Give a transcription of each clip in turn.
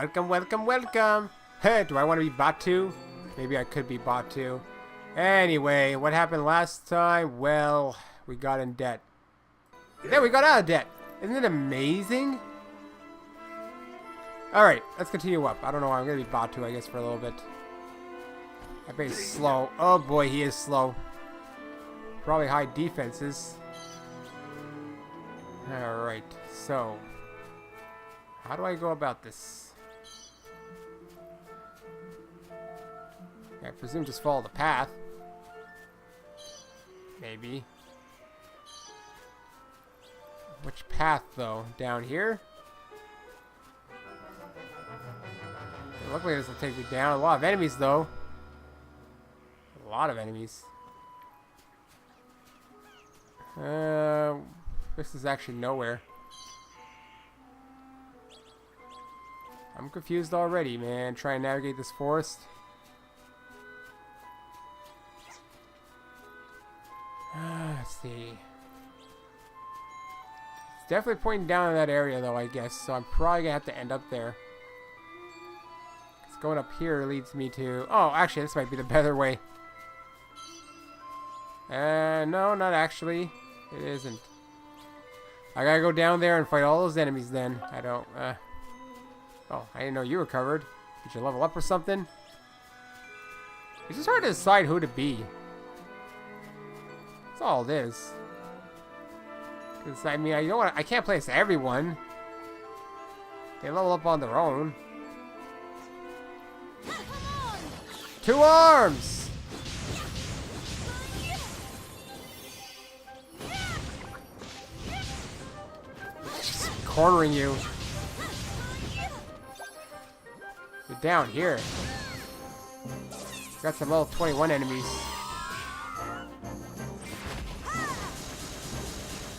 Welcome, welcome, welcome. Hey, do I want to be Batu? Maybe I could be Batu. Anyway, what happened last time? Well, we got in debt. Then we got out of debt. Isn't it amazing? Alright, let's continue up. I don't know. I'm going to be Batu, I guess, for a little bit. I bet he's slow. Oh boy, he is slow. Probably high defenses. Alright, so how do I go about this? I presume just follow the path. Maybe. Which path, though? Down here? Luckily, this will take me down. A lot of enemies, though. A lot of enemies. This is actually nowhere. I'm confused already, man. Trying to navigate this forest. Let's see. It's definitely pointing down in that area, though, I guess. So I'm probably going to have to end up there. Because going up here leads me to... Oh, actually, this might be the better way. No, not actually. It isn't. I gotta go down there and fight all those enemies then. I don't, Oh, I didn't know you were covered. Did you level up or something? It's just hard to decide who to be. That's all it is. Because, I mean, I can't play as everyone. They level up on their own. 2 arms! Cornering you. You're down here. Got some level 21 enemies.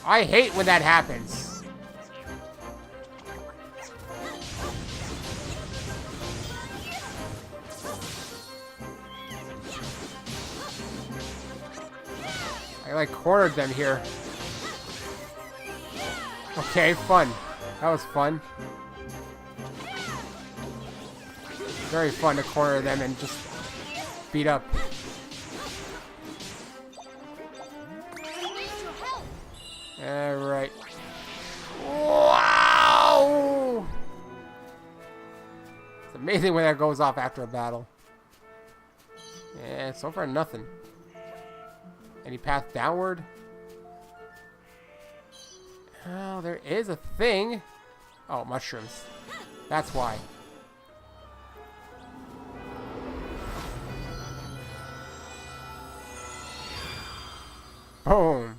I hate when that happens. I like cornered them here. Okay, fun. That was fun. Very fun to corner them and just beat up. Alright. Wow! It's amazing when that goes off after a battle. Yeah, so far nothing. Any path downward? Oh, there is a thing. Oh, mushrooms. That's why. Boom.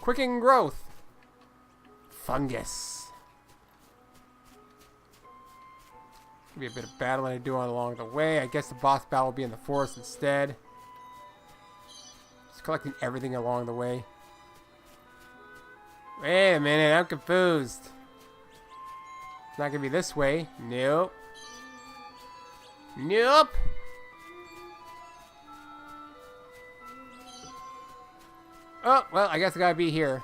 Quicken growth. Fungus. Be a bit of battling to do along the way. I guess the boss battle will be in the forest instead. Just collecting everything along the way. Wait a minute, I'm confused. It's not gonna be this way. Nope. Nope. Oh, well, I guess I gotta be here.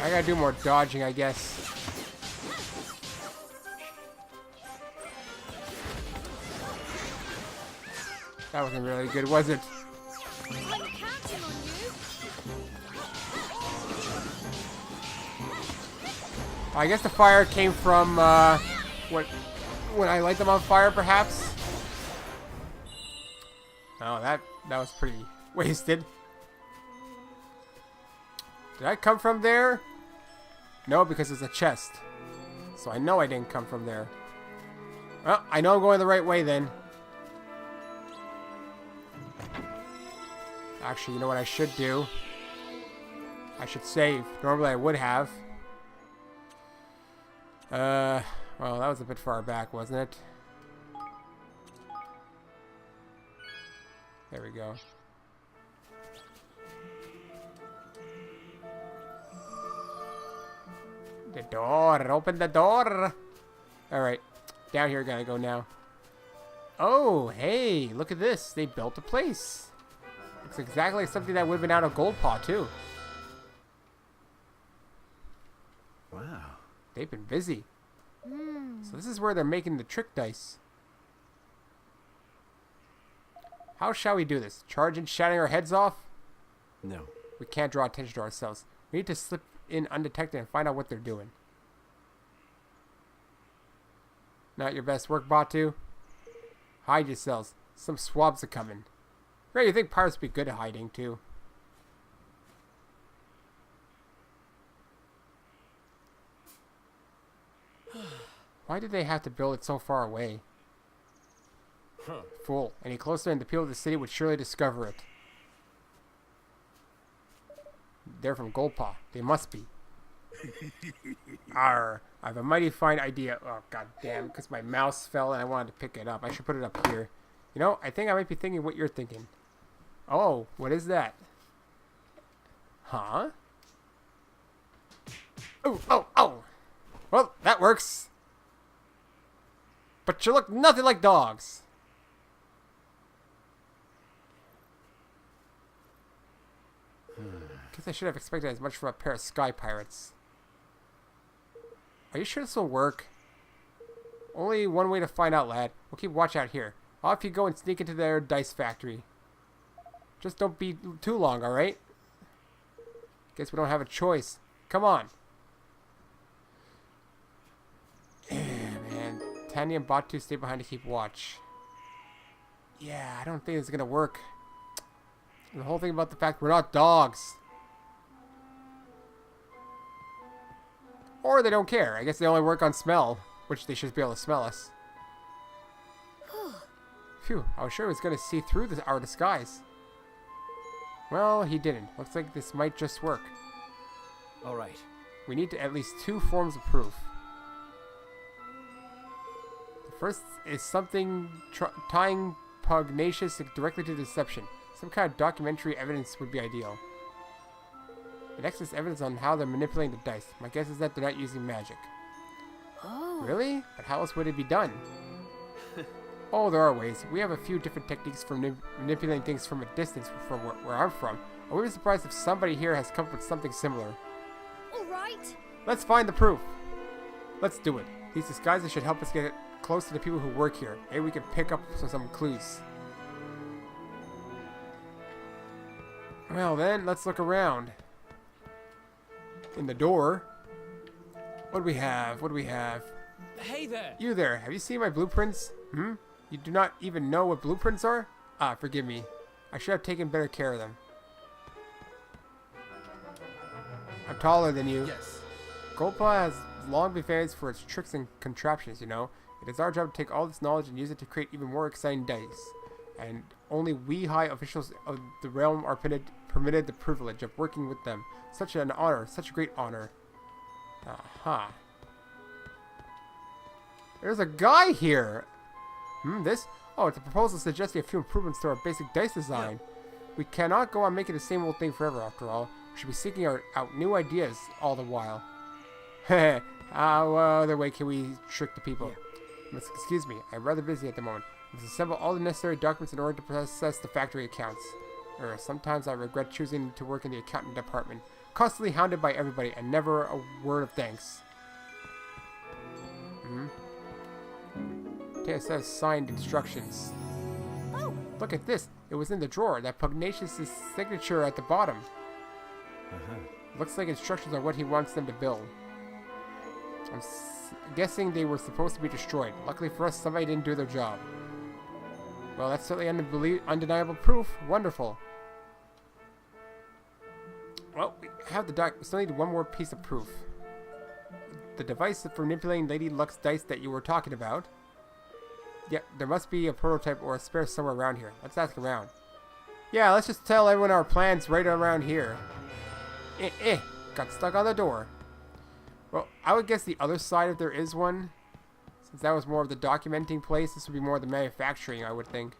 I gotta do more dodging, I guess. That wasn't really good, was it? I guess the fire came from, when I light them on fire, perhaps? Oh, that was pretty wasted. Did I come from there? No, because it's a chest. So I know I didn't come from there. Well, I know I'm going the right way then. Actually, you know what I should do? I should save. Normally I would have. Well, that was a bit far back, wasn't it? There we go. The door! Open the door! Alright. Down here gotta go now. Oh, hey! Look at this. They built a place. Looks exactly like something that would have been out of Gold Paw, too. Wow. They've been busy. So this is where they're making the trick dice. How shall we do this? Charge in, shouting our heads off? No. We can't draw attention to ourselves. We need to slip in undetected and find out what they're doing. Not your best work, Batu? Hide yourselves. Some swabs are coming. Great, you think pirates would be good at hiding, too. Why did they have to build it so far away? Fool. Any closer and the people of the city would surely discover it. They're from Golpa. They must be. Arr. I have a mighty fine idea. Oh, god damn. Because my mouse fell and I wanted to pick it up. I should put it up here. You know, I think I might be thinking what you're thinking. Oh, what is that? Huh? Oh, oh, oh. Well, that works. But you look nothing like dogs. Guess I should have expected as much from a pair of sky pirates. Are you sure this will work? Only one way to find out, lad. We'll keep watch out here. Off you go and sneak into their dice factory. Just don't be too long, alright? Guess we don't have a choice. Come on. Man, Tanya and Batu stay behind to keep watch. Yeah, I don't think it's gonna work. The whole thing about the fact we're not dogs. Or they don't care. I guess they only work on smell, which they should be able to smell us. Phew, I was sure he was going to see through our disguise. Well, he didn't. Looks like this might just work. Alright. We need at least 2 forms of proof. The first is something tying Pugnacious directly to deception. Some kind of documentary evidence would be ideal. The next is evidence on how they're manipulating the dice. My guess is that they're not using magic. Oh. Really? But how else would it be done? Oh, there are ways. We have a few different techniques for manipulating things from a distance from where I'm from. I wouldn't be surprised if somebody here has come up with something similar. All right. Let's find the proof. Let's do it. These disguises should help us get close to the people who work here. Maybe we can pick up some clues. Well then, let's look around. In the door. What do we have? What do we have? Hey there! You there. Have you seen my blueprints? Hmm? You do not even know what blueprints are? Ah, forgive me. I should have taken better care of them. I'm taller than you. Yes. Golpa has long been famous for its tricks and contraptions, you know. It is our job to take all this knowledge and use it to create even more exciting dice. And only we high officials of the realm are permitted the privilege of working with them. Such an honor, such a great honor. Aha. There's a guy here. This? Oh, it's a proposal suggesting a few improvements to our basic dice design. We cannot go on making the same old thing forever, after all. We should be seeking out new ideas all the while. Heh. How other way can we trick the people? Excuse me, I'm rather busy at the moment. I must assemble all the necessary documents in order to process the factory accounts. Sometimes I regret choosing to work in the accountant department. Constantly hounded by everybody and never a word of thanks. Okay, it says signed instructions. Oh. Look at this. It was in the drawer. That Pugnacious' signature at the bottom. Looks like instructions on what he wants them to build. I'm guessing they were supposed to be destroyed. Luckily for us, somebody didn't do their job. Well, that's certainly undeniable proof. Wonderful. Well, we have the doc. We still need one more piece of proof. The device for manipulating Lady Luck's dice that you were talking about. Yep, there must be a prototype or a spare somewhere around here. Let's ask around. Yeah, let's just tell everyone our plans right around here. Got stuck on the door. Well, I would guess the other side, if there is one. Since that was more of the documenting place, this would be more of the manufacturing, I would think.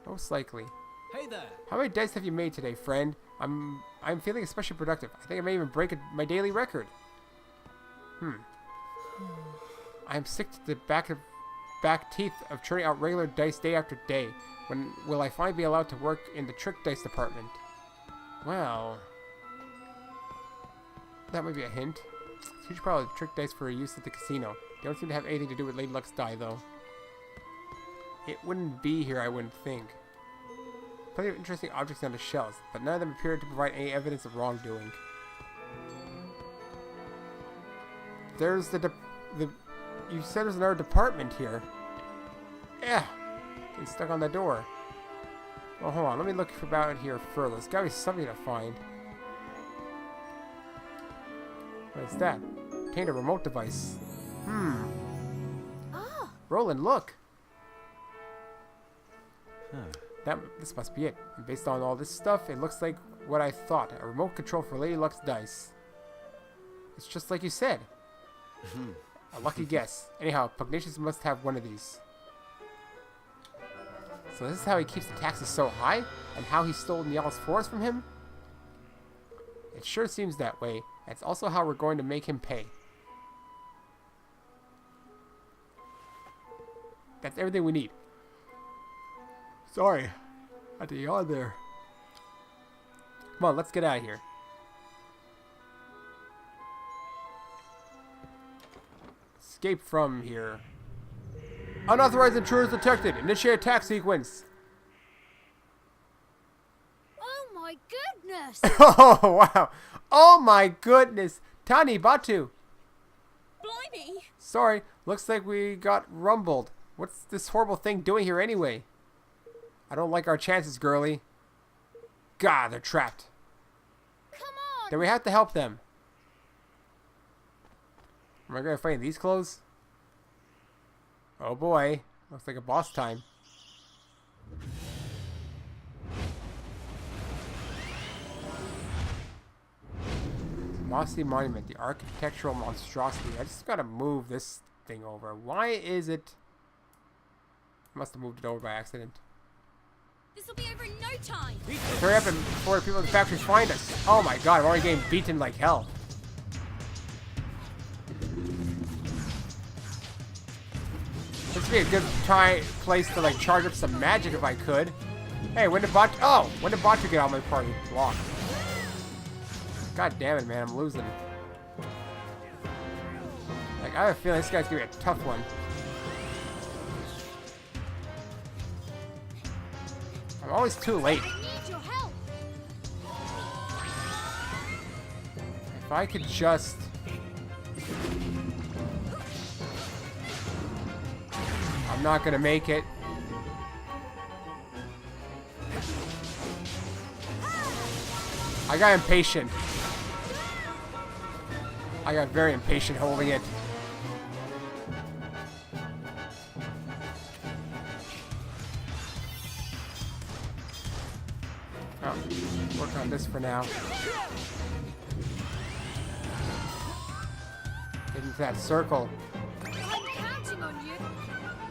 Most likely. Hey there! How many dice have you made today, friend? I'm feeling especially productive. I think I may even break my daily record. I'm sick to the back teeth of churning out regular dice day after day. When will I finally be allowed to work in the trick dice department? Well... That might be a hint. Huge pile of trick dice for use at the casino. They don't seem to have anything to do with Lady Luck's die, though. It wouldn't be here, I wouldn't think. Plenty of interesting objects on the shelves, but none of them appear to provide any evidence of wrongdoing. There's you said there's another department here. Yeah, getting stuck on the door. Well, hold on. Let me look about it here further. There's gotta be something to find. What's that? Obtained a remote device. Ah. Roland, look. Huh. This must be it. And based on all this stuff, it looks like what I thought. A remote control for Lady Luck's dice. It's just like you said. A lucky guess. Anyhow, Pugnacious must have one of these. So this is how he keeps the taxes so high? And how he stole Niall's forest from him? It sure seems that way. That's also how we're going to make him pay. That's everything we need. Sorry. I had to yawn there. Come on, let's get out of here. Escape from here. Unauthorized intruders detected. Initiate attack sequence. Oh my goodness! Oh, wow. Oh, my goodness. Tani, Batu. Blimey! Sorry. Looks like we got rumbled. What's this horrible thing doing here anyway? I don't like our chances, girlie. God, they're trapped. Come on! Then we have to help them. Am I going to find these clothes? Oh boy. Looks like a boss time. Mossy Monument, the architectural monstrosity. I just gotta move this thing over. Why is it... I must have moved it over by accident. This'll be over in no time! Hurry up and before the people in the factories find us. Oh my god, I'm already getting beaten like hell. This would be a good place to like charge up some magic if I could. Hey, when did Batu get out of my party? Block. God damn it, man, I'm losing. Like, I have a feeling this guy's gonna be a tough one. I'm always too late. I need your help! If I could just... I'm not gonna make it. I got impatient. I got very impatient holding it. Oh, work on this for now. Get into that circle. I'm counting on you!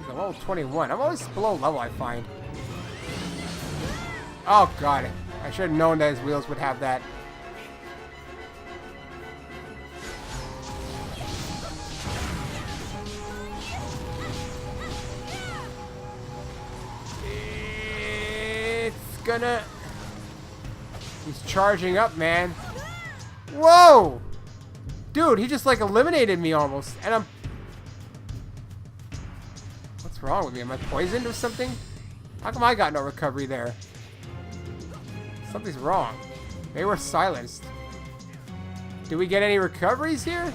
I'm level 21. I'm always below level, I find. Oh god. I should have known that his wheels would have that. It's gonna... He's charging up, man. Whoa! Dude, he just like eliminated me almost. And I'm... What's wrong with me? Am I poisoned or something? How come I got no recovery there? Something's wrong. Maybe we're silenced. Do we get any recoveries here?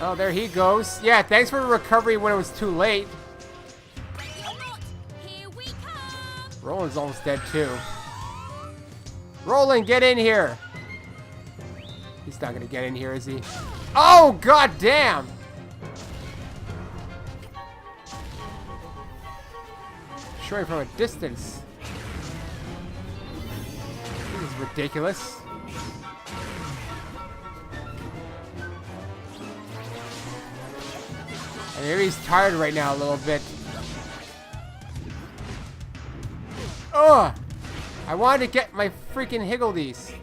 Oh, there he goes. Yeah, thanks for the recovery when it was too late. Here we come! Roland's almost dead too. Roland, get in here! He's not gonna get in here, is he? Oh, god damn! Showing from a distance. This is ridiculous. And maybe he's tired right now a little bit. Ugh! I wanted to get my freaking higgledies.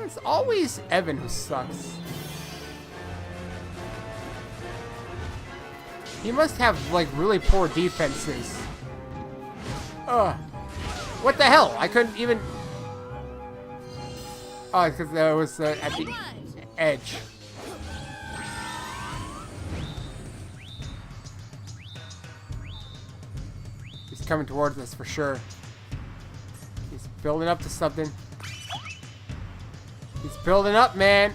It's always Evan who sucks. You must have, like, really poor defenses. Ugh. What the hell? I couldn't even... Oh, because that was at the edge. He's coming towards us for sure. He's building up to something. He's building up, man.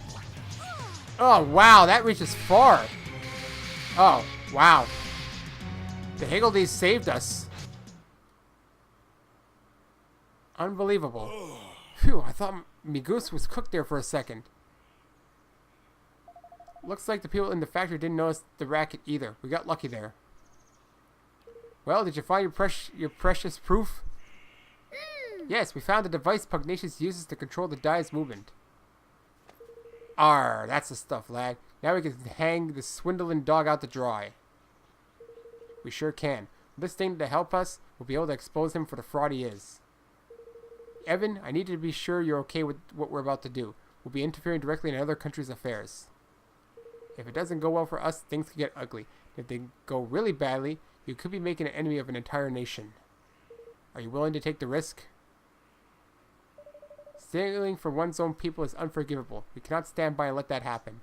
Oh, wow. That reaches far. Oh, wow. The Higgledies saved us. Unbelievable. Phew, I thought me goose was cooked there for a second. Looks like the people in the factory didn't notice the racket either. We got lucky there. Well, did you find your precious proof? Yes, we found the device Pugnacious uses to control the die's movement. Arr, that's the stuff, lad. Now we can hang the swindling dog out to dry. We sure can. With this thing to help us, we'll be able to expose him for the fraud he is. Evan, I need to be sure you're okay with what we're about to do. We'll be interfering directly in another country's affairs. If it doesn't go well for us, things could get ugly. If they go really badly, you could be making an enemy of an entire nation. Are you willing to take the risk? Stealing from one's own people is unforgivable. We cannot stand by and let that happen.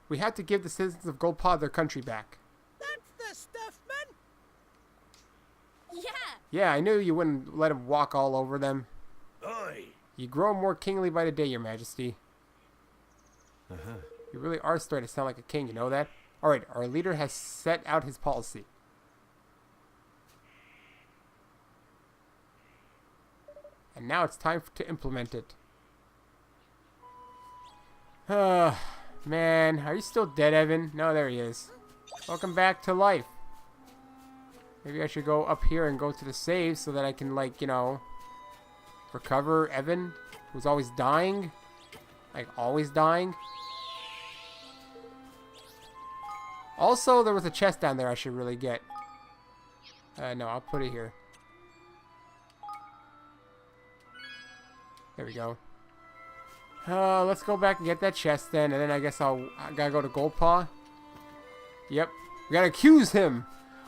We have to give the citizens of Goldpaw their country back. That's the stuff, man. Yeah. Yeah, I knew you wouldn't let him walk all over them. Oi! You grow more kingly by the day, your majesty. You really are starting to sound like a king, you know that? Alright, our leader has set out his policy. And now it's time to implement it. Man, are you still dead, Evan? No, there he is. Welcome back to life. Maybe I should go up here and go to the save so that I can, like, you know, recover Evan, who's always dying. Like, always dying. Also, there was a chest down there I should really get. No, I'll put it here. There we go. Let's go back and get that chest then, and then I guess I gotta go to Goldpaw. Yep. We gotta accuse him.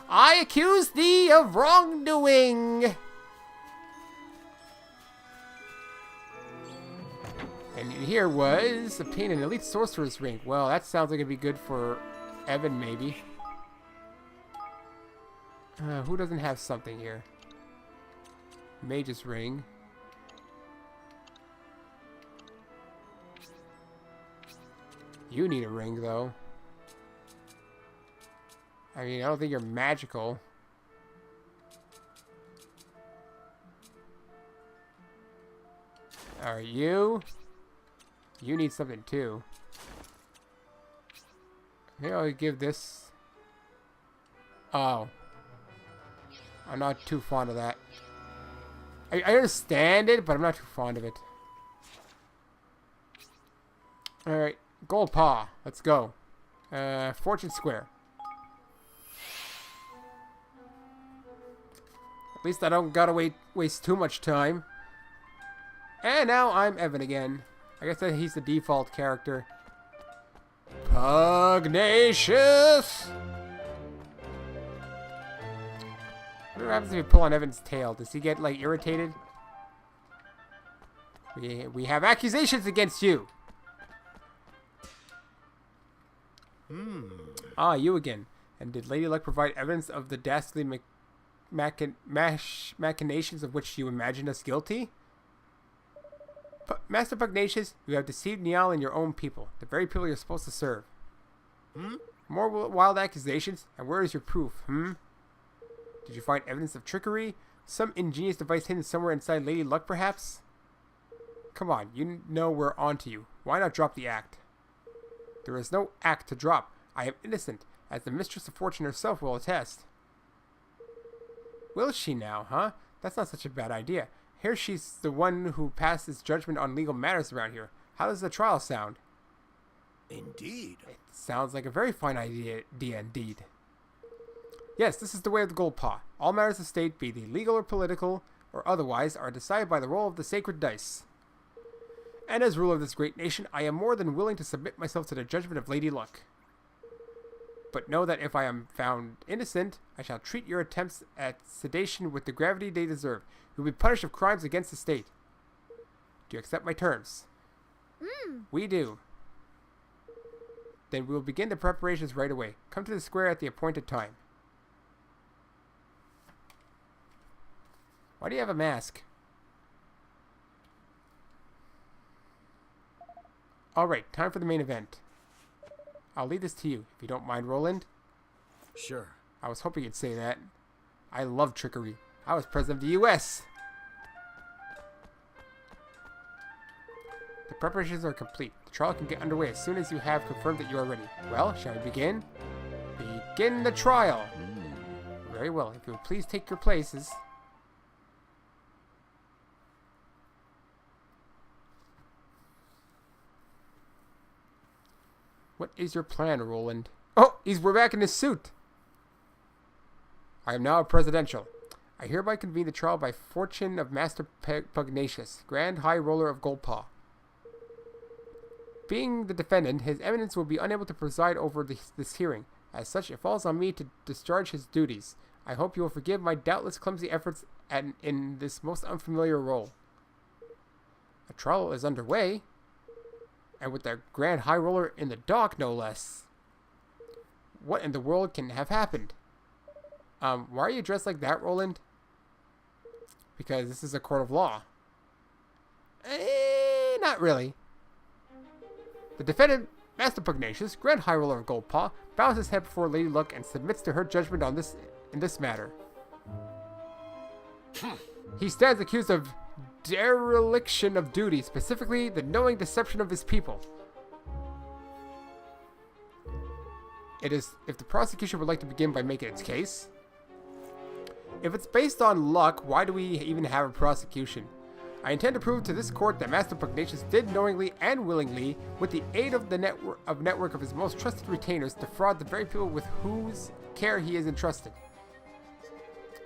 I accuse thee of wrongdoing. And here was obtain an elite sorcerer's ring. Well, that sounds like it'd be good for Evan, maybe. Who doesn't have something here? Mage's ring. You need a ring, though. I mean, I don't think you're magical. Alright, you? You need something, too. Maybe I'll give this... Oh. I'm not too fond of that. I understand it, but I'm not too fond of it. Alright. Goldpaw. Let's go. Fortune Square. At least I don't gotta waste too much time. And now I'm Evan again. I guess that he's the default character. Pugnacious! What happens if you pull on Evan's tail? Does he get, like, irritated? We have accusations against you! Ah, you again. And did Lady Luck provide evidence of the dastardly machinations of which you imagined us guilty? Master Pugnacious, you have deceived Niall and your own people, the very people you're supposed to serve. More wild accusations, and where is your proof, Did you find evidence of trickery? Some ingenious device hidden somewhere inside Lady Luck, perhaps? Come on, you know we're onto you. Why not drop the act? There is no act to drop. I am innocent, as the Mistress of Fortune herself will attest. Will she now, huh? That's not such a bad idea. Here she's the one who passes judgment on legal matters around here. How does the trial sound? Indeed. It sounds like a very fine idea indeed. Yes, this is the way of the Goldpaw. All matters of state, be they legal or political, or otherwise, are decided by the roll of the sacred dice. And as ruler of this great nation, I am more than willing to submit myself to the judgment of Lady Luck. But know that if I am found innocent, I shall treat your attempts at sedation with the gravity they deserve. You will be punished of crimes against the state. Do you accept my terms? We do. Then we will begin the preparations right away. Come to the square at the appointed time. Why do you have a mask? Alright, time for the main event. I'll leave this to you, if you don't mind, Roland. Sure. I was hoping you'd say that. I love trickery. I was president of the U.S. The preparations are complete. The trial can get underway as soon as you have confirmed that you are ready. Well, shall we begin? Begin the trial! Very well. If you would please take your places. What is your plan, Roland? Oh, we're back in his suit. I am now presidential. I hereby convene the trial by fortune of Master Pugnacious, Grand High Roller of Goldpaw. Being the defendant, His Eminence will be unable to preside over this hearing. As such, it falls on me to discharge his duties. I hope you will forgive my doubtless clumsy efforts in this most unfamiliar role. A trial is underway. And with the Grand High Roller in the dock, no less. What in the world can have happened? Why are you dressed like that, Roland? Because this is a court of law. Not really. The defendant, Master Pugnacious, Grand High Roller of Goldpaw, bows his head before Lady Luck and submits to her judgment in this matter. He stands accused of dereliction of duty, specifically the knowing deception of his people. If the prosecution would like to begin by making its case. If it's based on luck, why do we even have a prosecution? I intend to prove to this court that Master Pugnacious did knowingly and willingly, with the aid of the network of his most trusted retainers, defraud the very people with whose care he is entrusted.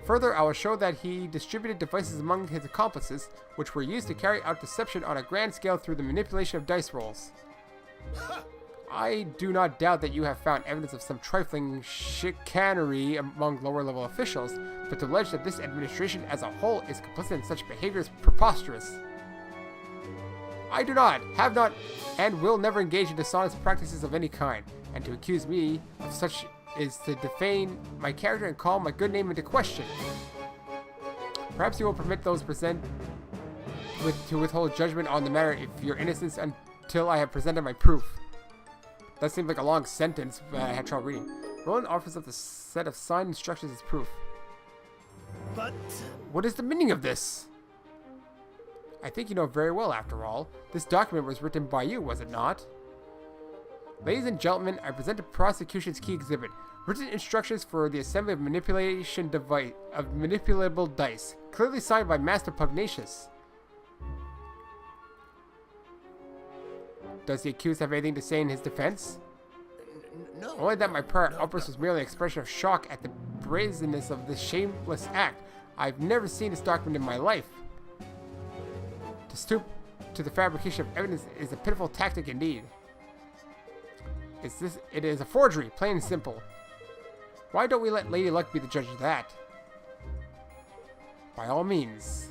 Further, I will show that he distributed devices among his accomplices, which were used to carry out deception on a grand scale through the manipulation of dice rolls. I do not doubt that you have found evidence of some trifling chicanery among lower-level officials, but to allege that this administration as a whole is complicit in such behavior is preposterous. I do not, have not, and will never engage in dishonest practices of any kind, and to accuse me of such is to defame my character and call my good name into question. Perhaps you will permit those present to withhold judgment on the matter if your innocence until I have presented my proof. That seemed like a long sentence, but I had trouble reading. Roland offers up the set of signed instructions as proof. But What is the meaning of this? I think you know very well, after all. This document was written by you, was it not? Ladies and gentlemen, I present the prosecution's key exhibit. Written instructions for the assembly of manipulable dice. Clearly signed by Master Pugnacious. Does the accused have anything to say in his defense? no. Only that my prior outburst was merely an expression of shock at the brazenness of this shameless act. I've never seen this document in my life. To stoop to the fabrication of evidence is a pitiful tactic indeed. It is a forgery, plain and simple. Why don't we let Lady Luck be the judge of that? By all means.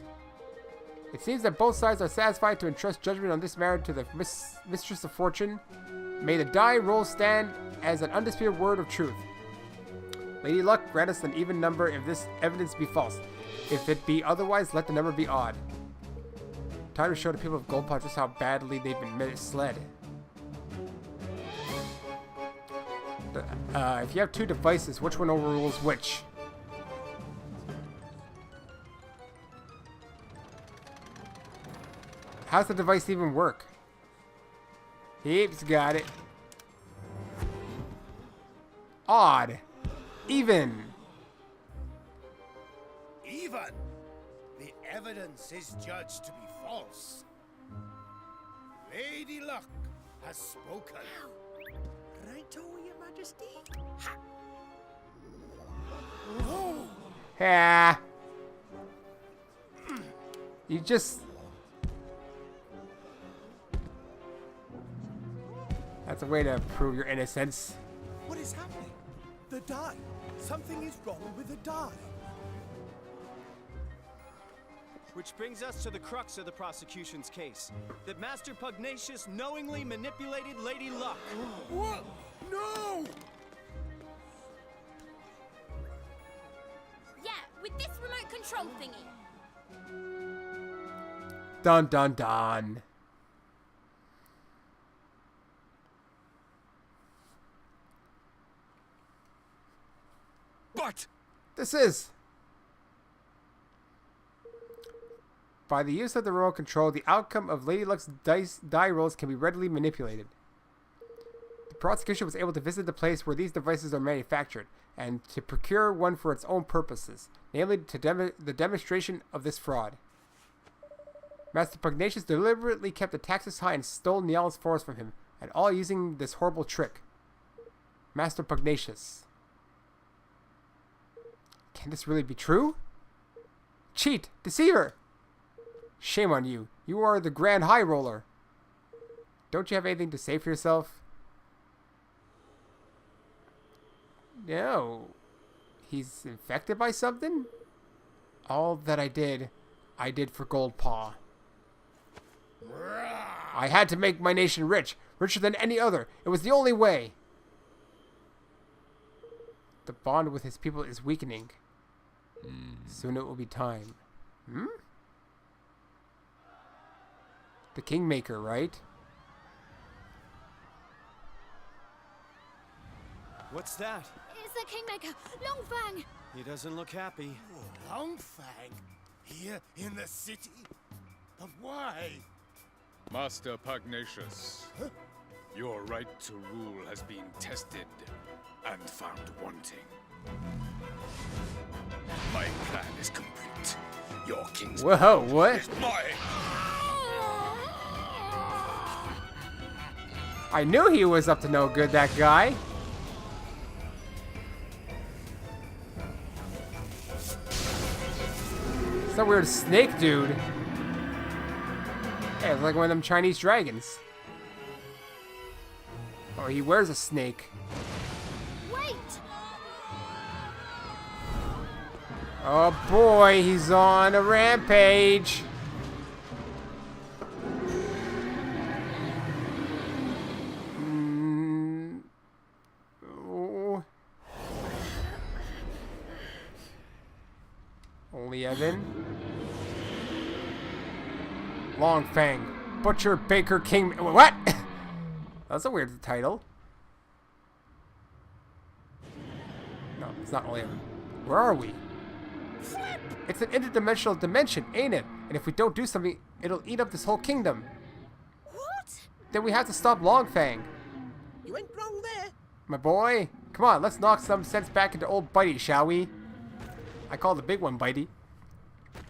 It seems that both sides are satisfied to entrust judgment on this matter to the Mistress of Fortune. May the die roll stand as an undisputed word of truth. Lady Luck, grant us an even number if this evidence be false. If it be otherwise, let the number be odd. Time to show the people of Goldpaw just how badly they've been misled. If you have two devices, which one overrules which? How's the device even work? Heaps got it. Odd. Even. Even. The evidence is judged to be false. Lady Luck has spoken. Righto, Your Majesty. Ha. Oh. Ha. You just... That's a way to prove your innocence. What is happening? The die. Something is wrong with the die. Which brings us to the crux of the prosecution's case. That Master Pugnacious knowingly manipulated Lady Luck. What? No! Yeah, with this remote control thingy. Dun dun dun. But This is. By the use of the remote control, the outcome of Lady Luck's die rolls can be readily manipulated. The prosecution was able to visit the place where these devices are manufactured, and to procure one for its own purposes, namely to the demonstration of this fraud. Master Pugnacious deliberately kept the taxes high and stole Niall's forest from him, and all using this horrible trick. Master Pugnacious. Can this really be true? Cheat! Deceiver! Shame on you. You are the Grand High Roller. Don't you have anything to say for yourself? No. He's infected by something? All that I did for Gold Paw. I had to make my nation rich. Richer than any other. It was the only way. The bond with his people is weakening. Soon it will be time. The Kingmaker, right? What's that? It's the Kingmaker, Longfang. He doesn't look happy. Longfang? Here in the city? But why? Master Pugnacious, your right to rule has been tested and found wanting. My plan is complete. Your king's Whoa, what? is mine. I knew he was up to no good, that guy. It's that weird snake dude. Hey, it's like one of them Chinese dragons. Oh, he wears a snake. Wait! Oh boy, he's on a rampage. Oh. Only Evan. Longfang, Butcher, Baker, King. What? That's a weird title. No, it's not only Evan. Where are we? It's an interdimensional dimension, ain't it? And if we don't do something, it'll eat up this whole kingdom. What? Then we have to stop Longfang. You ain't wrong there. My boy, come on, let's knock some sense back into old Bitey, shall we? I call the big one Bitey.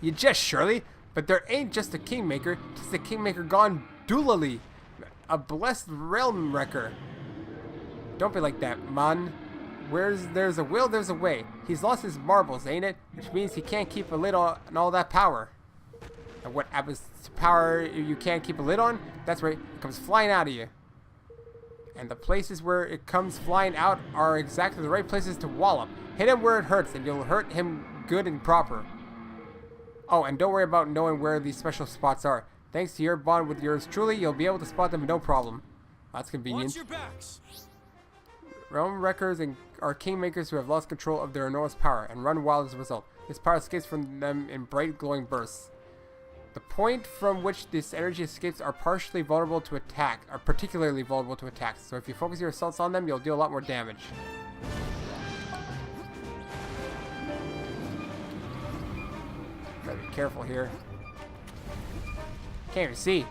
You jest, Shirley, but there ain't just a Kingmaker, just a Kingmaker gone doolally. A blessed realm wrecker. Don't be like that, man. There's a will, there's a way. He's lost his marbles, ain't it? Which means he can't keep a lid on all that power. And what happens to power you can't keep a lid on? That's right, it comes flying out of you. And the places where it comes flying out are exactly the right places to wallop. Hit him where it hurts, and you'll hurt him good and proper. Oh, and don't worry about knowing where these special spots are. Thanks to your bond with yours truly, you'll be able to spot them no problem. That's convenient. Watch your backs. Realm Wreckers are Kingmakers who have lost control of their enormous power and run wild as a result. This power escapes from them in bright glowing bursts. The point from which this energy escapes are partially vulnerable to attack, are particularly vulnerable to attacks. So if you focus your assaults on them, you'll deal a lot more damage. Gotta be careful here. Can't even see.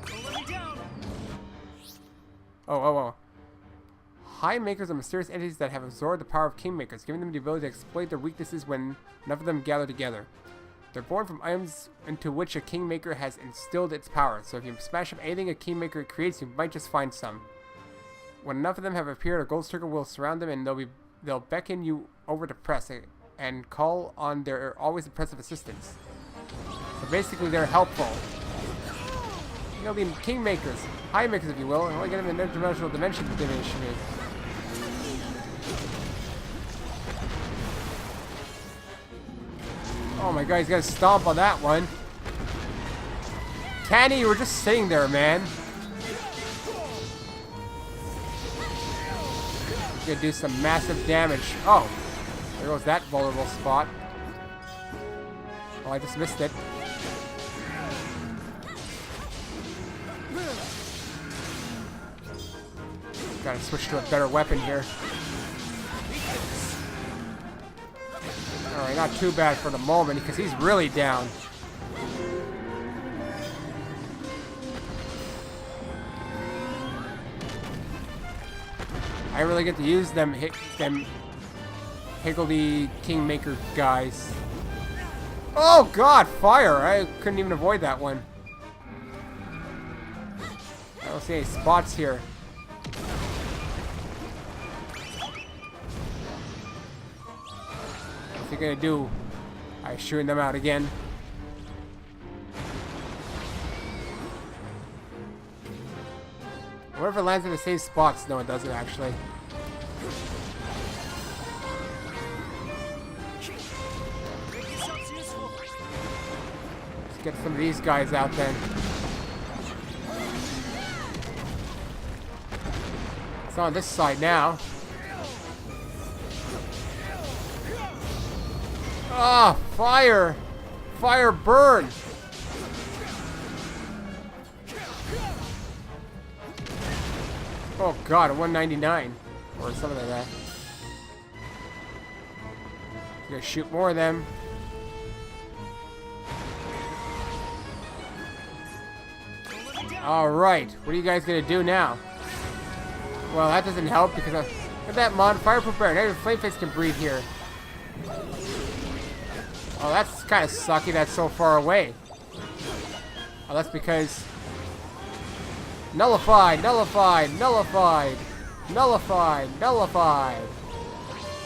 Don't let me down. Oh. High Makers are mysterious entities that have absorbed the power of Kingmakers, giving them the ability to exploit their weaknesses when enough of them gather together. They're born from items into which a Kingmaker has instilled its power, so if you smash up anything a Kingmaker creates, you might just find some. When enough of them have appeared, a gold circle will surround them and they'll beckon you over to press it and call on their always impressive assistance. So basically they're helpful. the Kingmakers. High makers, if you will. And only get them in interdimensional dimension to diminish me. Oh my god, he's gonna stomp on that one. Tanny, you were just sitting there, man. He's gonna do some massive damage. Oh, there goes that vulnerable spot. Oh, I just missed it. Gotta switch to a better weapon here. Alright, not too bad for the moment because he's really down. I really get to use them higgledy Kingmaker guys. Oh god, fire! I couldn't even avoid that one. I don't see any spots here. What's he gonna do? I shooting them out again. I wonder if it lands in the same spots. No, it doesn't actually. Let's get some of these guys out then. It's on this side now. Ah, fire! Fire burn! Oh god, a 199. Or something like that. Gonna shoot more of them. Alright, what are you guys gonna do now? Well, that doesn't help because look at that mod, fireproof barrier. Now your Flameface can breathe here. Oh, that's kind of sucky. That's so far away. Oh, that's because nullified, nullified, nullified, nullified, nullified.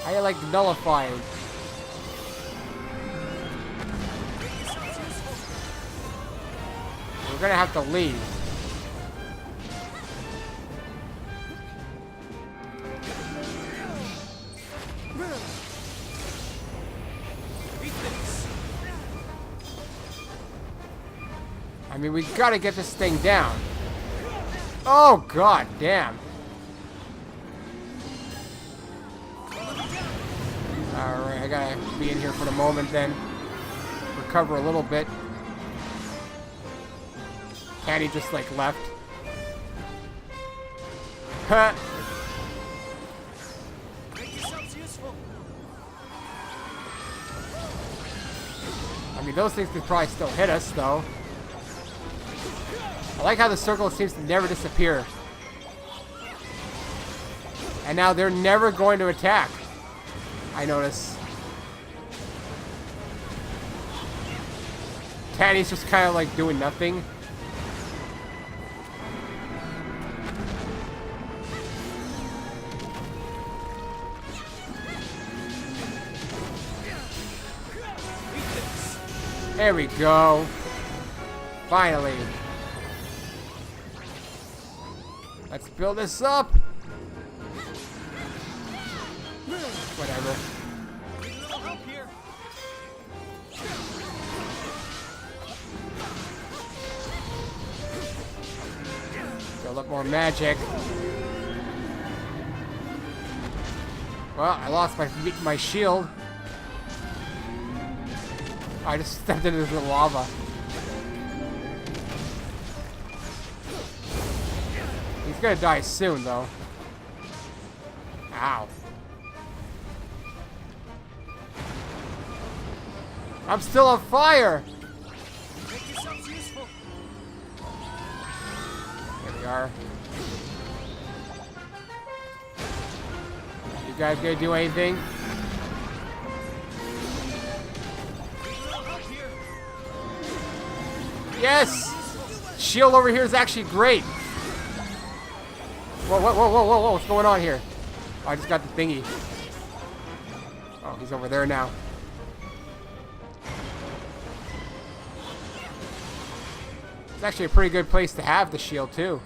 I like nullifying. We're gonna have to leave. I mean, we gotta get this thing down. Oh, god damn. Alright, I gotta be in here for the moment then. Recover a little bit. Caddy just like left. Huh. I mean, those things could probably still hit us though. I like how the circle seems to never disappear. And now they're never going to attack. I notice. Tanny's just kind of like doing nothing. There we go. Finally. Let's build this up. Whatever. Build up more magic. Well, I lost my shield. I just stepped into the lava. He's gonna die soon, though. Ow. I'm still on fire! There we are. You guys gonna do anything? Yes! Shield over here is actually great. Whoa, whoa, whoa, whoa, whoa, whoa, what's going on here? Oh, I just got the thingy. Oh, he's over there now. It's actually a pretty good place to have the shield, too.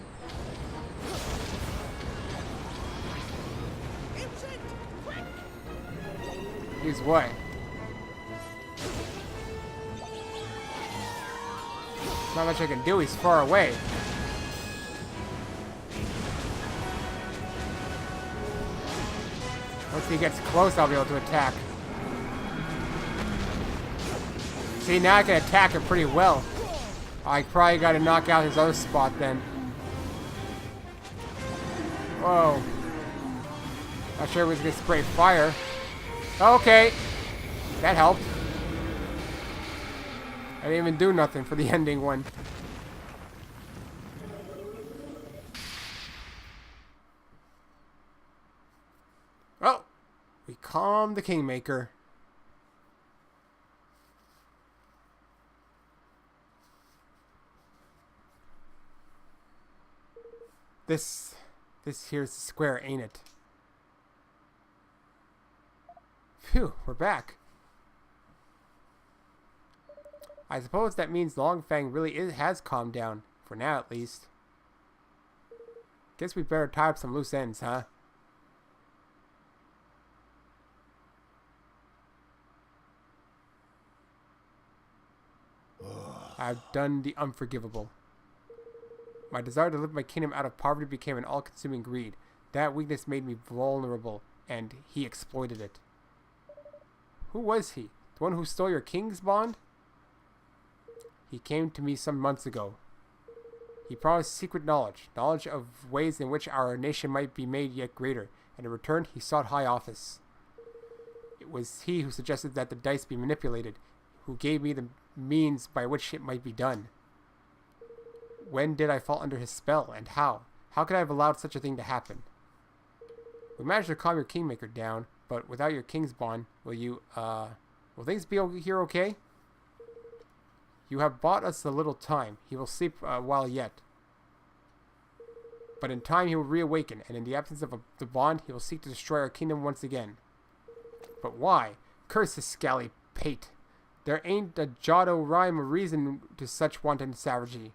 Use what? Not much I can do, he's far away. Once he gets close, I'll be able to attack. See, now I can attack him pretty well. I probably got to knock out his other spot then. Whoa. Not sure if he's going to spray fire. Okay. That helped. I didn't even do nothing for the ending one. Oh. We calmed the Kingmaker. This here's the square, ain't it? Phew, we're back. I suppose that means Longfang really has calmed down. For now, at least. Guess we better tie up some loose ends, huh? I've done the unforgivable. My desire to lift my kingdom out of poverty became an all-consuming greed. That weakness made me vulnerable, and he exploited it. Who was he? The one who stole your king's bond? He came to me some months ago. He promised secret knowledge of ways in which our nation might be made yet greater, and in return he sought high office. It was he who suggested that the dice be manipulated, who gave me the means by which it might be done. When did I fall under his spell, and how? How could I have allowed such a thing to happen? We managed to calm your Kingmaker down, but without your king's bond, will things be here okay? You have bought us a little time. He will sleep a while yet. But in time he will reawaken, and in the absence of the bond, he will seek to destroy our kingdom once again. But why? Curse his scally pate. There ain't a jot o' rhyme or reason to such wanton savagery.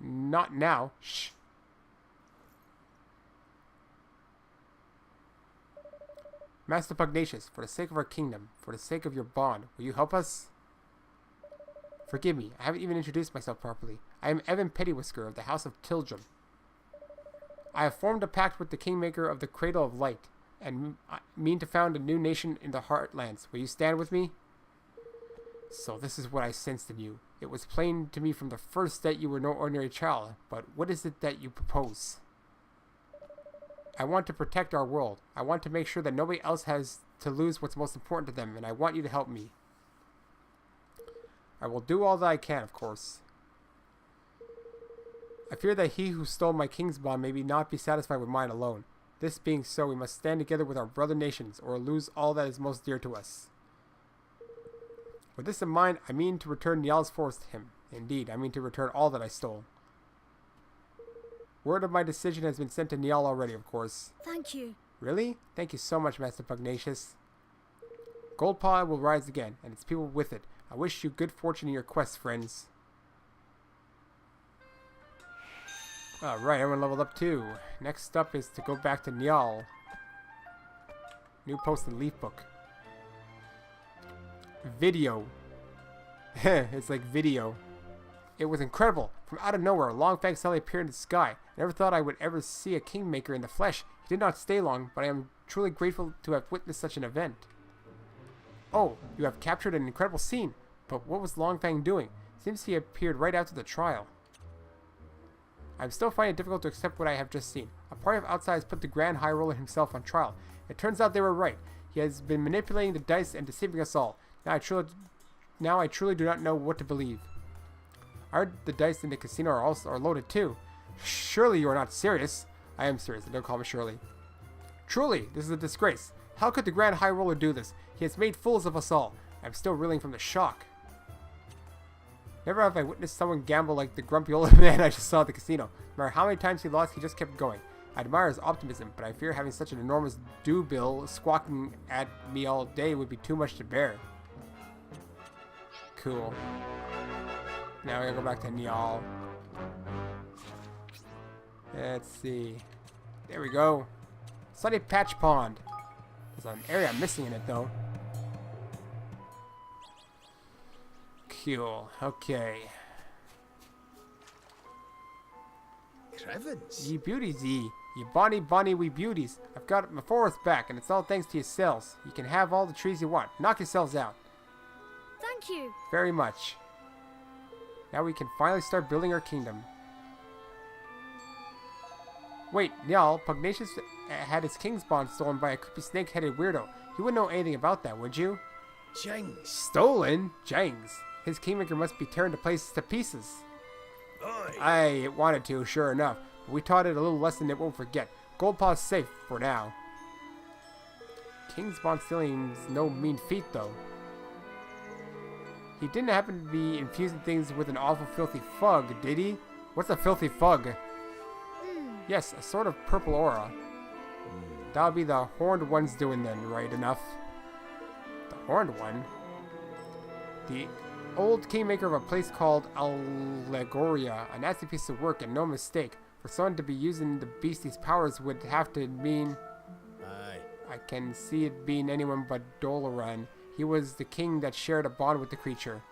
Not now. Shh. Master Pugnacious, for the sake of our kingdom, for the sake of your bond, will you help us? Forgive me, I haven't even introduced myself properly. I am Evan Pettywhisker of the House of Tildrum. I have formed a pact with the Kingmaker of the Cradle of Light, and mean to found a new nation in the Heartlands. Will you stand with me? So this is what I sensed in you. It was plain to me from the first that you were no ordinary child, but what is it that you propose? I want to protect our world. I want to make sure that nobody else has to lose what's most important to them, and I want you to help me. I will do all that I can, of course. I fear that he who stole my king's bond may not be satisfied with mine alone. This being so, we must stand together with our brother nations, or lose all that is most dear to us. With this in mind, I mean to return Nial's force to him. Indeed, I mean to return all that I stole. Word of my decision has been sent to Nial already, of course. Thank you. Really? Thank you so much, Master Pugnacious. Goldpaw will rise again, and its people with it. I wish you good fortune in your quest, friends. Alright, everyone leveled up too. Next up is to go back to Nial. New post in Leaf Book. Video. It's like video. It was incredible. From out of nowhere, Longfang suddenly appeared in the sky. I never thought I would ever see a Kingmaker in the flesh. He did not stay long, but I am truly grateful to have witnessed such an event. Oh, you have captured an incredible scene. But what was Longfang doing? Seems he appeared right after the trial. I'm still finding it difficult to accept what I have just seen. A party of outsiders put the Grand High Roller himself on trial. It turns out they were right. He has been manipulating the dice and deceiving us all. Now I truly do not know what to believe. I heard the dice in the casino are loaded too. Surely you are not serious. I am serious, and don't call me Shirley. Truly, this is a disgrace. How could the Grand High Roller do this? He has made fools of us all. I'm still reeling from the shock. Never have I witnessed someone gamble like the grumpy old man I just saw at the casino. No matter how many times he lost, he just kept going. I admire his optimism, but I fear having such an enormous due bill squawking at me all day would be too much to bear. Cool. Now we gotta go back to Niall. Let's see. There we go. Sunny Patch Pond. There's an area I'm missing in it though. Cool. Okay. Crevens. Ye beauties, ye. Ye bonny, bonny wee beauties. I've got my forest back, and it's all thanks to yourselves. You can have all the trees you want. Knock yourselves out. Thank you. Very much. Now we can finally start building our kingdom. Wait, Niall, Pugnacious had his king's bond stolen by a creepy snake-headed weirdo. You wouldn't know anything about that, would you? Jangs. Stolen? Jangs. His Kingmaker must be turned to pieces. Aye. I wanted to, sure enough. But we taught it a little lesson it won't forget. Goldpaw's safe for now. King's bond stealing's no mean feat, though. He didn't happen to be infusing things with an awful filthy fug, did he? What's a filthy fug? Yes, a sort of purple aura. That'll be the Horned One's doing then, right enough. The Horned One? The old Kingmaker of a place called Allegoria. A nasty piece of work and no mistake. For someone to be using the beastie's powers would have to mean... Aye. I can see it being anyone but Dolaran. He was the king that shared a bond with the creature.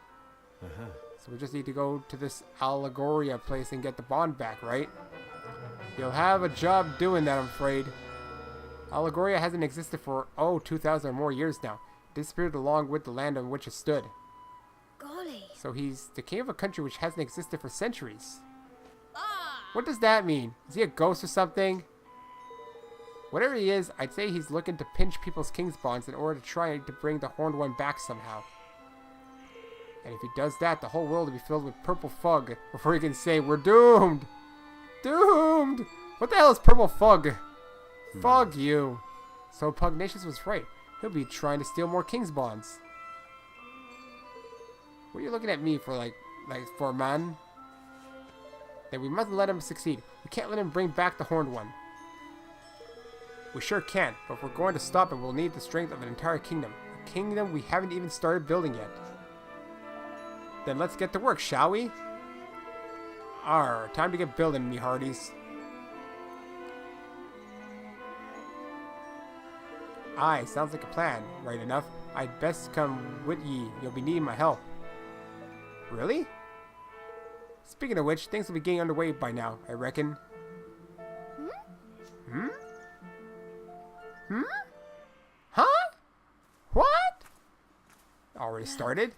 So we just need to go to this Allegoria place and get the bond back, right? You'll have a job doing that, I'm afraid. Allegoria hasn't existed for, 2,000 or more years now. Disappeared along with the land on which it stood. Golly. So he's the king of a country which hasn't existed for centuries. Ah. What does that mean? Is he a ghost or something? Whatever he is, I'd say he's looking to pinch people's king's bonds in order to try to bring the Horned One back somehow. And if he does that, the whole world will be filled with purple fug before he can say, we're doomed! Doomed! What the hell is purple fug? Fug you! So Pugnacious was right. He'll be trying to steal more king's bonds. What are you looking at me for, like for, man? Then we mustn't let him succeed. We can't let him bring back the Horned One. We sure can, but if we're going to stop him, we'll need the strength of an entire kingdom. A kingdom we haven't even started building yet. Then let's get to work, shall we? Arr, time to get building, me hearties. Aye, sounds like a plan, right enough. I'd best come with ye. You'll be needing my help. Really? Speaking of which, things will be getting underway by now, I reckon. Hmm? Huh? What? Already started?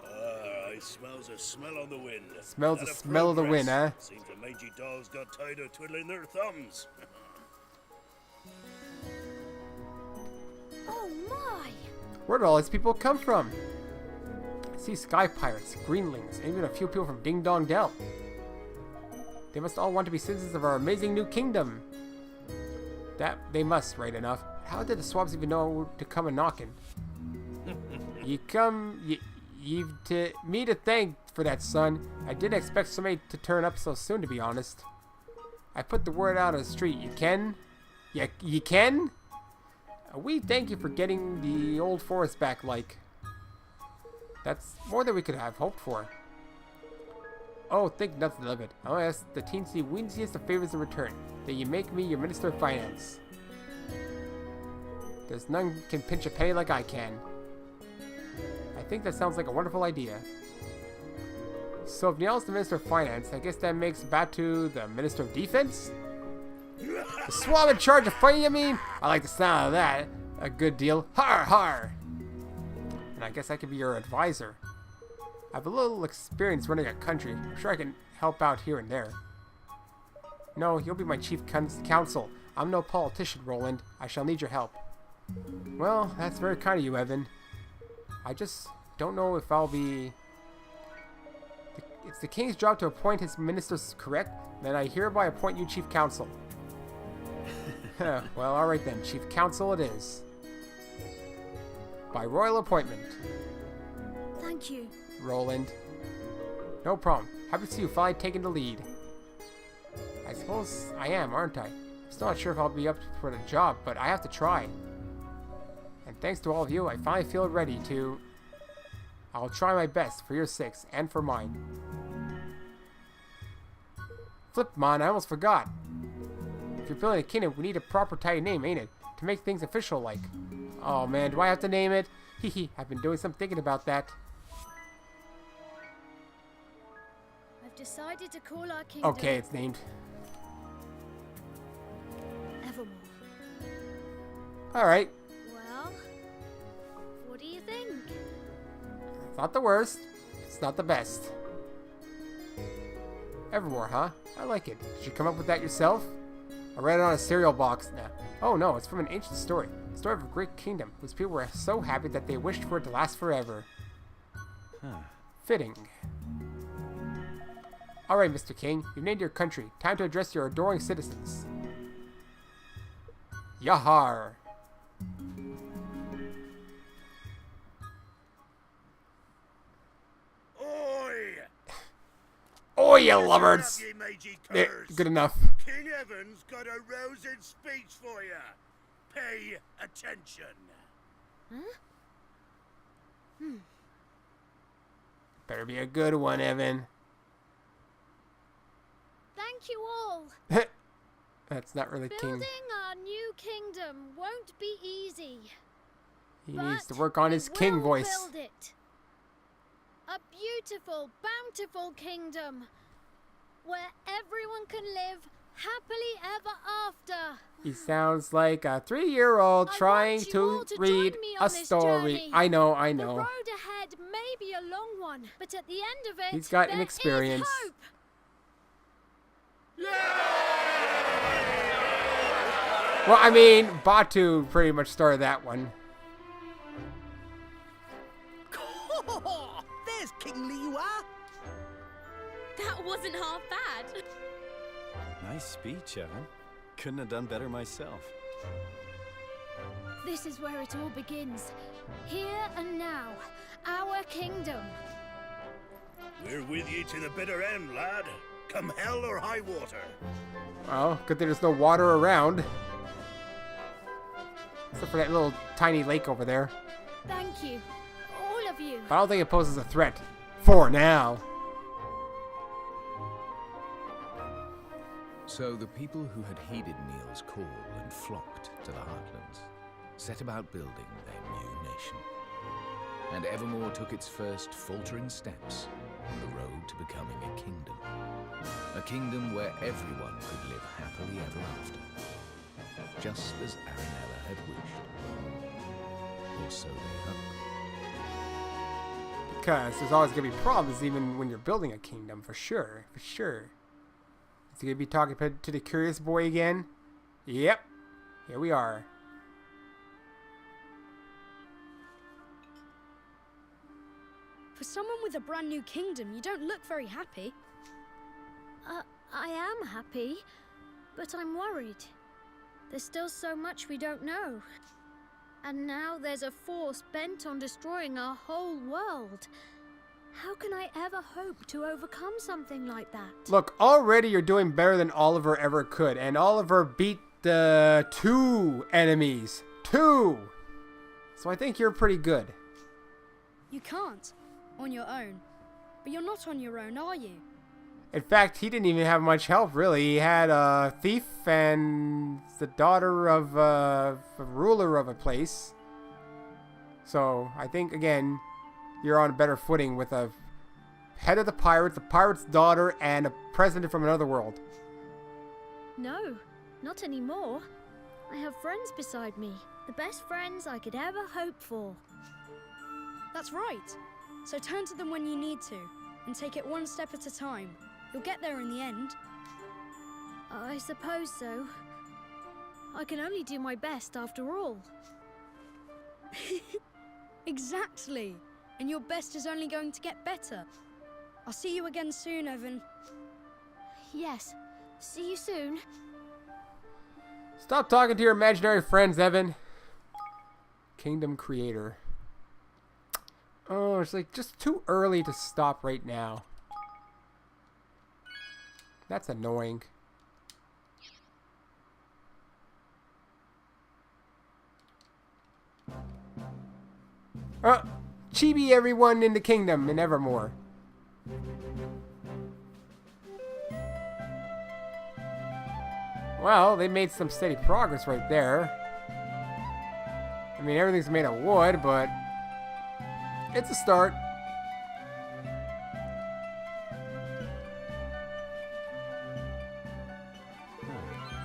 I smells a smell on the wind. Smells the smell of the wind, huh? Seems the mangy dogs got tired of twiddling their thumbs. Oh my. Where did all these people come from? I see sky pirates, greenlings, and even a few people from Ding Dong Dell. They must all want to be citizens of our amazing new kingdom. That they must, right enough. How did the swabs even know to come a knocking? You've to me to thank for that, son. I didn't expect somebody to turn up so soon, to be honest. I put the word out on the street. You can? Yeah, you can? We thank you for getting the old forest back, like. That's more than we could have hoped for. Oh, think nothing of it. I'll ask the teensy weensiest of favors in return. That you make me your Minister of Finance. There's none can pinch a penny like I can. I think that sounds like a wonderful idea. So if Niall's the Minister of Finance, I guess that makes Batu the Minister of Defense? The swab in charge of fighting, you mean? I like the sound of that. A good deal. Har har! And I guess I could be your advisor. I have a little experience running a country. I'm sure I can help out here and there. No, you'll be my chief counsel. I'm no politician, Roland. I shall need your help. Well, that's very kind of you, Evan. I just don't know if I'll be... It's the king's job to appoint his ministers, correct? Then I hereby appoint you chief counsel. Well, alright then. Chief counsel it is. By royal appointment. Thank you. Roland. No problem. Happy to see you finally taking the lead. I suppose I am, aren't I? I'm still not sure if I'll be up for the job, but I have to try. And thanks to all of you, I finally feel ready to... I'll try my best for your sakes and for mine. Flip, man, I almost forgot. If you're building a kingdom, we need a proper title name, ain't it? To make things official like. Oh man, do I have to name it? Hehe, I've been doing some thinking about that. I've decided to call our kingdom Okay, it's named. Evermore. Alright. Well, what do you think? It's not the worst. It's not the best. Evermore, huh? I like it. Did you come up with that yourself? I read it on a cereal box. Nah. Oh no, it's from an ancient story. The story of a great kingdom, whose people were so happy that they wished for it to last forever. Fitting. Alright, Mr. King, you've named your country. Time to address your adoring citizens. Yahar! Oi! Oh, you lovers! Ye Meiji Yeah, curs. good enough. King Evan's got a rousing speech for you. Pay attention. Better be a good one, Evan. Thank you all. That's not really king. Building our new kingdom won't be easy. He needs to but work on we his king will voice. Build it. A beautiful, bountiful kingdom where everyone can live happily ever after. He sounds like a 3-year-old I trying want you to all to read join me a on this story. journey. I know. The road ahead may be a long one, but at the end of it, He's got there inexperience. is hope. Well, I mean, Batu pretty much started that one. There's King Liu. That wasn't half bad. Nice speech, Evan. Couldn't have done better myself. This is where it all begins. Here and now, our kingdom. We're with you to the bitter end, lad. Come hell or high water. Well, good thing there's no water around. Except for that little tiny lake over there. Thank you, all of you. But I don't think it poses a threat. For now. So the people who had heeded Neil's call and flocked to the Heartlands set about building their new nation. And Evermore took its first faltering steps on the road to becoming a kingdom. A kingdom where everyone could live happily ever after. Just as Arinella had wished. Or so they hoped. Because there's always going to be problems even when you're building a kingdom, for sure. For sure. Is he going to be talking to the curious boy again? Yep. Here we are. For someone with a brand new kingdom, you don't look very happy. I am happy, but I'm worried. There's still so much we don't know. And now there's a force bent on destroying our whole world. How can I ever hope to overcome something like that? Look, already you're doing better than Oliver ever could. And Oliver beat the 2 enemies. 2! So I think you're pretty good. You can't, on your own. But you're not on your own, are you? In fact, he didn't even have much help, really. He had a thief and the daughter of a ruler of a place. So, I think, again, you're on a better footing with a head of the pirate's daughter, and a president from another world. No, not anymore. I have friends beside me. The best friends I could ever hope for. That's right. So turn to them when you need to, and take it one step at a time. You'll get there in the end. I suppose so. I can only do my best after all. Exactly. And your best is only going to get better. I'll see you again soon, Evan. Yes. See you soon. Stop talking to your imaginary friends, Evan. Kingdom creator. Oh, it's like just too early to stop right now. That's annoying. chibi everyone in the kingdom in Evermore. Well, they made some steady progress right there. I mean, everything's made of wood, but it's a start.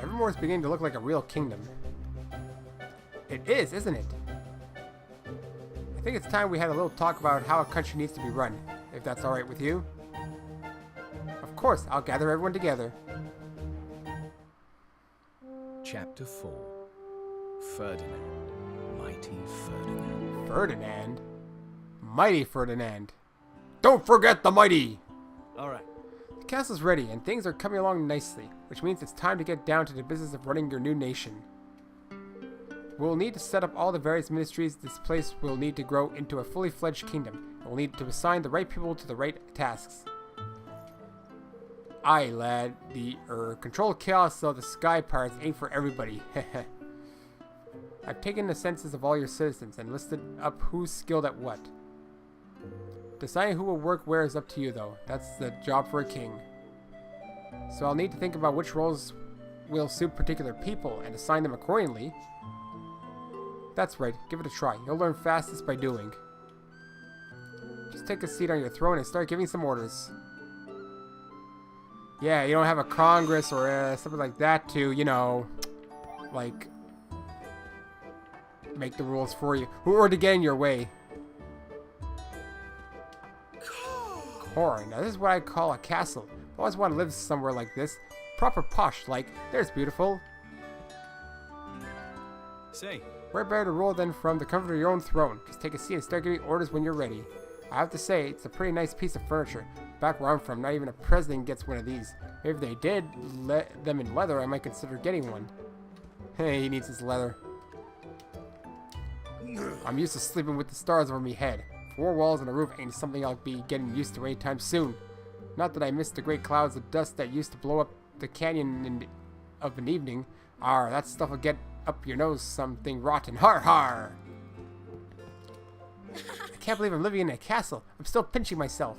Evermore is beginning to look like a real kingdom. It is, isn't it? I think it's time we had a little talk about how a country needs to be run, if that's alright with you. Of course, I'll gather everyone together. Chapter 4. Ferdinand. Mighty Ferdinand. Ferdinand? Mighty Ferdinand. Don't forget the mighty! Alright. The castle's ready, and things are coming along nicely, which means it's time to get down to the business of running your new nation. We'll need to set up all the various ministries. This place will need to grow into a fully fledged kingdom. We'll need to assign the right people to the right tasks. Aye, lad. The controlled chaos of the sky pirates ain't for everybody. I've taken the census of all your citizens and listed up who's skilled at what. Deciding who will work where is up to you, though. That's the job for a king. So I'll need to think about which roles will suit particular people and assign them accordingly. That's right, give it a try. You'll learn fastest by doing. Just take a seat on your throne and start giving some orders. Yeah, you don't have a congress or something like that to, you know, like, make the rules for you. Or to get in your way. Core. Now this is what I call a castle. I always want to live somewhere like this. Proper posh, like, there's beautiful. Say, Where better to rule than from the comfort of your own throne? Just take a seat and start giving orders when you're ready. I have to say, it's a pretty nice piece of furniture. Back where I'm from, not even a president gets one of these. If they did let them in leather, I might consider getting one. Hey, he needs his leather. I'm used to sleeping with the stars over me head. 4 walls and a roof ain't something I'll be getting used to anytime soon. Not that I miss the great clouds of dust that used to blow up the canyon of an evening. Arr, that stuff will get up your nose something rotten. Har har! I can't believe I'm living in a castle. I'm still pinching myself.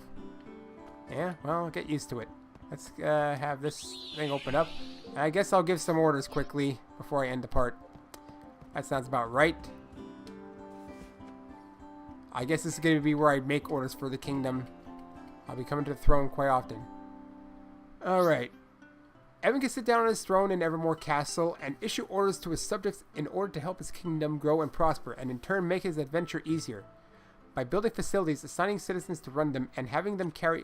Yeah, well, I'll get used to it. Let's have this thing open up. I guess I'll give some orders quickly before I end the part. That sounds about right. I guess this is going to be where I make orders for the kingdom. I'll be coming to the throne quite often. Alright. Evan can sit down on his throne in Evermore Castle and issue orders to his subjects in order to help his kingdom grow and prosper, and in turn make his adventure easier. By building facilities, assigning citizens to run them, and having them carry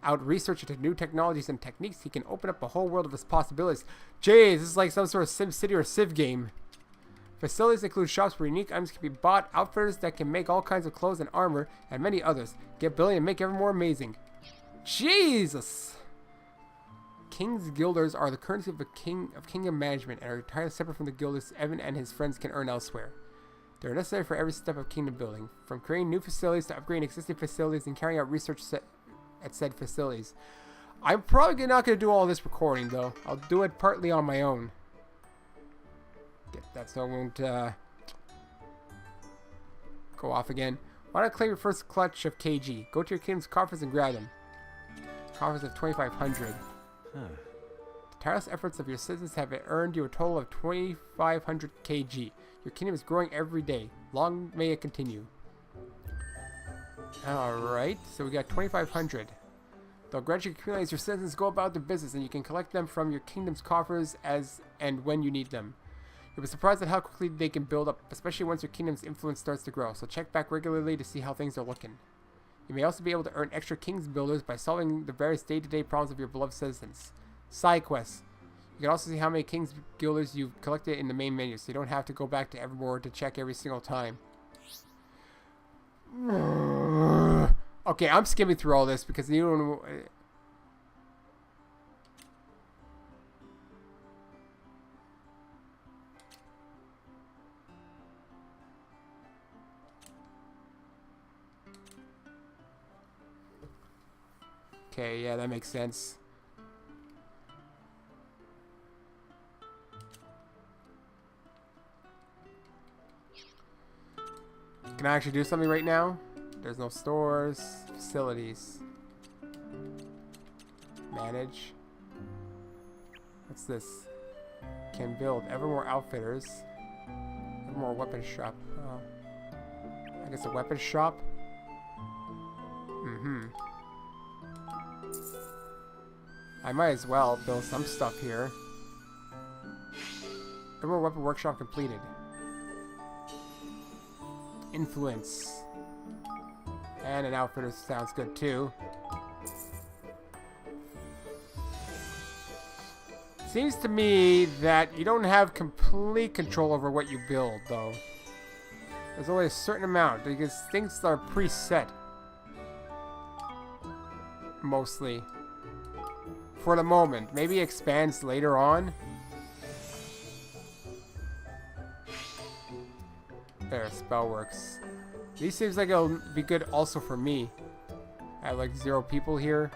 out research into new technologies and techniques, he can open up a whole world of his possibilities. Jeez, this is like some sort of SimCity or Civ game. Facilities include shops where unique items can be bought, outfitters that can make all kinds of clothes and armor, and many others. Get building and make Evermore amazing. Jesus! King's guilders are the currency of kingdom management and are entirely separate from the guilders Evan and his friends can earn elsewhere. They are necessary for every step of kingdom building, from creating new facilities to upgrading existing facilities and carrying out research at said facilities. I'm probably not going to do all this recording, though. I'll do it partly on my own. Get that so I won't go off again. Why not claim your first clutch of KG? Go to your kingdom's coffers and grab them. Coffers of 2,500. The tireless efforts of your citizens have earned you a total of 2,500 kg. Your kingdom is growing every day. Long may it continue. Alright, so we got 2,500. They'll gradually accumulate as your citizens go about their business, and you can collect them from your kingdom's coffers as and when you need them. You'll be surprised at how quickly they can build up, especially once your kingdom's influence starts to grow, so check back regularly to see how things are looking. You may also be able to earn extra king's builders by solving the various day-to-day problems of your beloved citizens. Side quests. You can also see how many king's guilders you've collected in the main menu, so you don't have to go back to Evermore to check every single time. Okay, I'm skimming through all this because you don't know. Okay, yeah, that makes sense. Can I actually do something right now? There's no stores, facilities. Manage. What's this? Can build ever more outfitters. Ever more weapon shop. Oh. I guess a weapon shop? Mm-hmm. I might as well build some stuff here. Ever more weapon workshop completed. Influence. And an outfitter sounds good too. Seems to me that you don't have complete control over what you build, though. There's only a certain amount, because things are preset. Mostly. For the moment. Maybe expands later on. There, spell works. These seems like it'll be good also for me. I have like 0 people here.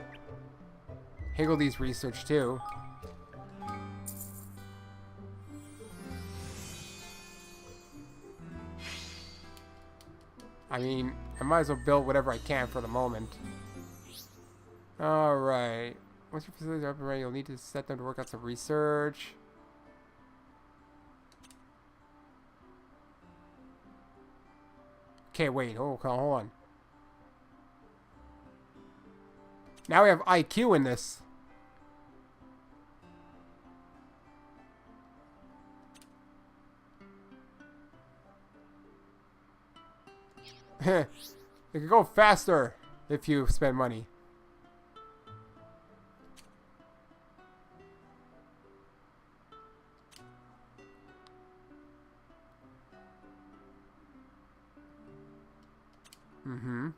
Higgledy's research too. I mean, I might as well build whatever I can for the moment. Alright. Once your facilities are up and ready, you'll need to set them to work out some research. Okay, wait. Hold on. Now we have IQ in this. It can go faster if you spend money. Mm-hmm.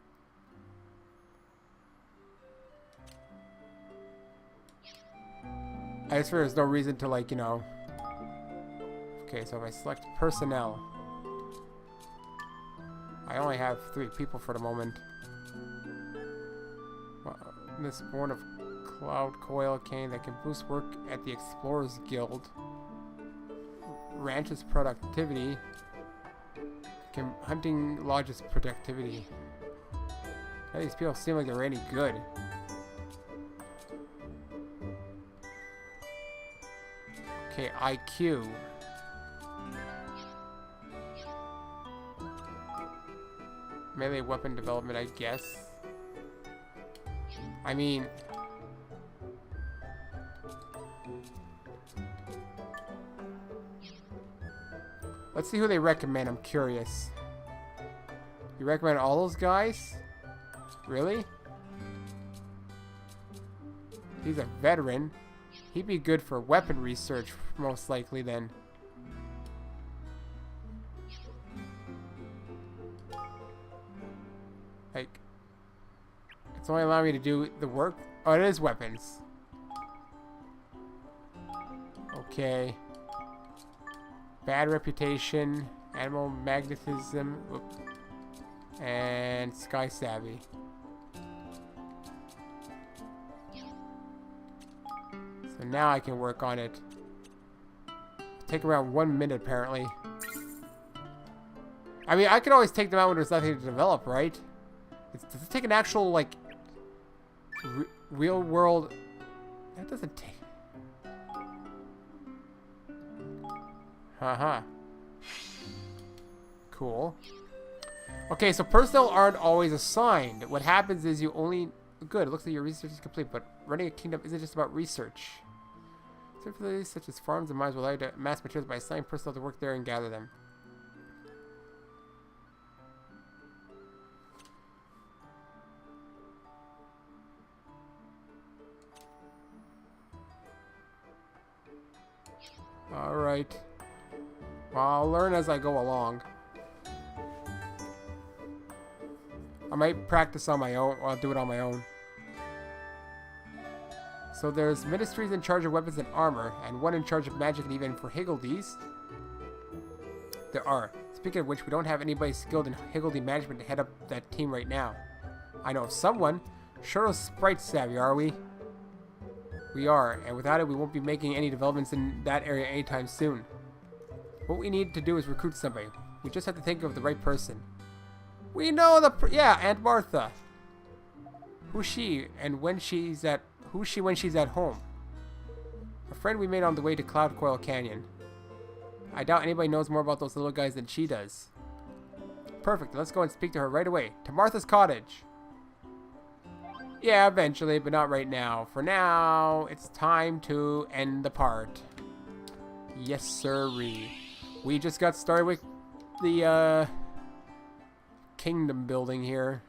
I just figure there's no reason to, like, you know. Okay, so if I select personnel, I only have 3 people for the moment. Well, this born of Cloud Coil cane that can boost work at the Explorers Guild. Ranch's productivity. Hunting Lodge's productivity. None of these people seem like they're any good. Okay, IQ. Melee weapon development, I guess. I mean... let's see who they recommend, I'm curious. You recommend all those guys? Really? He's a veteran. He'd be good for weapon research, most likely, then. Like, it's only allowing me to do the work. Oh, it is weapons. Okay. Bad reputation, animal magnetism, and sky savvy. So now I can work on it. Take around 1 minute, apparently. I mean, I can always take them out when there's nothing to develop, right? Does it take an actual, like, real world? That doesn't take... Haha. Cool. Okay, so personnel aren't always assigned. What happens is you only... Good, it looks like your research is complete, but running a kingdom isn't just about research. Facilities such as farms and mines will allow you to amass materials by assigning personnel to work there and gather them. Alright. Well, I'll learn as I go along. I might practice on my own, or I'll do it on my own. So there's ministries in charge of weapons and armor, and one in charge of magic and even for Higgledy's. There are. Speaking of which, we don't have anybody skilled in Higgledy management to head up that team right now. I know of someone. Sure as sprite savvy, are we? We are, and without it, we won't be making any developments in that area anytime soon. What we need to do is recruit somebody. We just have to think of the right person. We know yeah, Aunt Martha. Who's she and when she's at who's she when she's at home? A friend we made on the way to Cloud Coil Canyon. I doubt anybody knows more about those little guys than she does. Perfect. Let's go and speak to her right away. To Martha's cottage. Yeah, eventually, but not right now. For now, it's time to end the part. Yes, sirree. We just got started with the kingdom building here.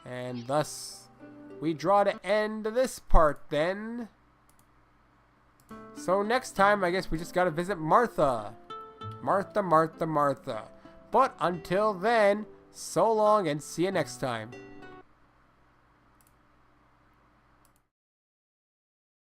And thus, we draw to end this part then. So next time, I guess we just gotta visit Martha. Martha, Martha, Martha. But until then, so long and see you next time.